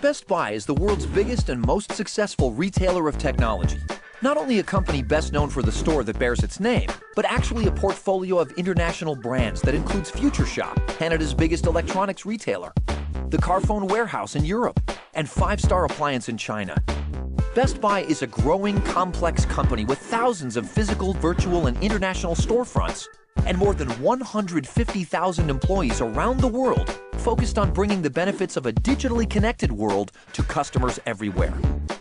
Best Buy is the world's biggest and most successful retailer of technology. Not only a company best known for the store that bears its name, but actually a portfolio of international brands that includes FutureShop, Canada's biggest electronics retailer, the Carphone Warehouse in Europe, and 5-Star Appliance in China. Best Buy is a growing, complex company with thousands of physical, virtual, and international storefronts, and more than 150,000 employees around the world focused on bringing the benefits of a digitally connected world to customers everywhere.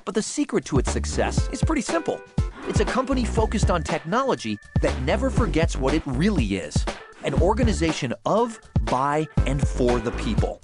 But the secret to its success is pretty simple. It's a company focused on technology that never forgets what it really is: an organization of, by, and for the people.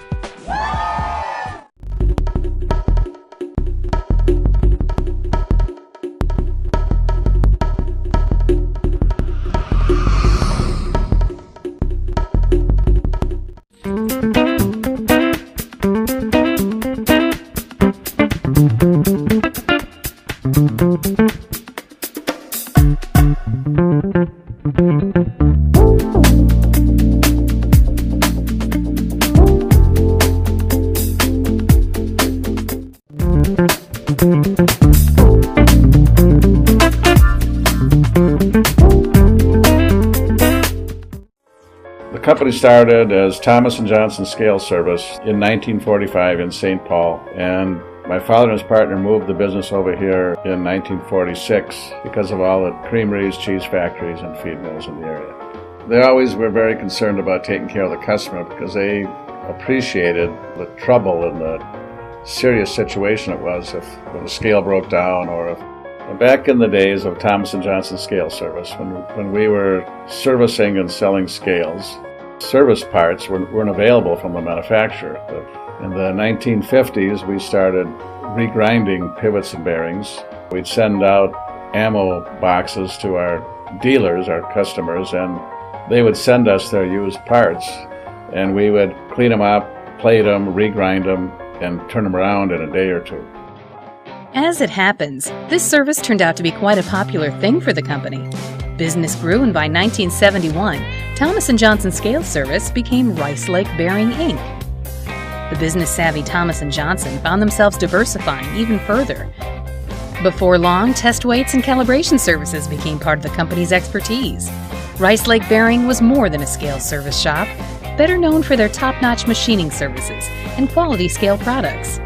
The company started as Thomas & Johnson Scale Service in 1945 in St. Paul, and my father and his partner moved the business over here in 1946 because of all the creameries, cheese factories, and feed mills in the area. They always were very concerned about taking care of the customer because they appreciated the trouble and the serious situation it was when the scale broke down, or if back in the days of Thomas & Johnson Scale Service, when we were servicing and selling scales, service parts weren't available from the manufacturer. But in the 1950s, we started regrinding pivots and bearings. We'd send out ammo boxes to our dealers, our customers, and they would send us their used parts, and we would clean them up, plate them, regrind them, and turn them around in a day or two. As it happens, this service turned out to be quite a popular thing for the company. Business grew, and by 1971, Thomas & Johnson Scale Service became Rice Lake Bearing, Inc. The business-savvy Thomas & Johnson found themselves diversifying even further. Before long, test weights and calibration services became part of the company's expertise. Rice Lake Bearing was more than a scale service shop, better known for their top-notch machining services and quality scale products.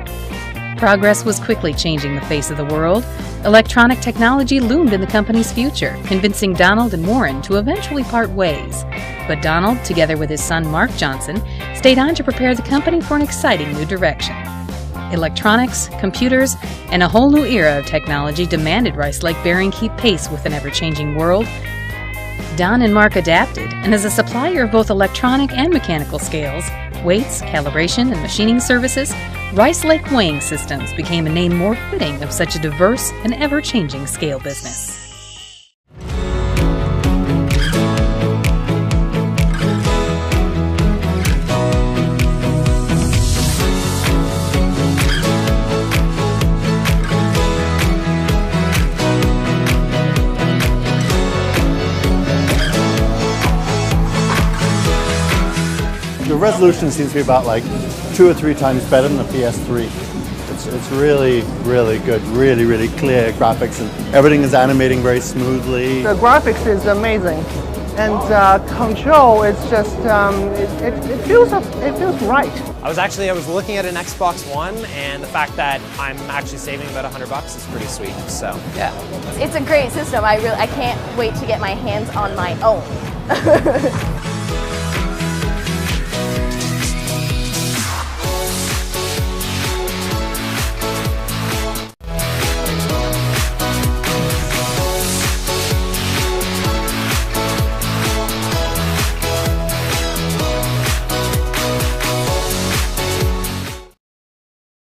Progress was quickly changing the face of the world. Electronic technology loomed in the company's future, convincing Donald and Warren to eventually part ways. But Donald, together with his son Mark Johnson, stayed on to prepare the company for an exciting new direction. Electronics, computers, and a whole new era of technology demanded Rice Lake Bearing keep pace with an ever-changing world. Don and Mark adapted, and as a supplier of both electronic and mechanical scales, weights, calibration, and machining services, Rice Lake Weighing Systems became a name more fitting of such a diverse and ever-changing scale business. The resolution seems to be about like 2 or 3 times better than the PS3. It's really, really good, really clear graphics, and everything is animating very smoothly. The graphics is amazing, and control is just it feels right. I was looking at an Xbox One, and the fact that I'm actually saving about $100 is pretty sweet. So yeah, it's a great system. I can't wait to get my hands on my own.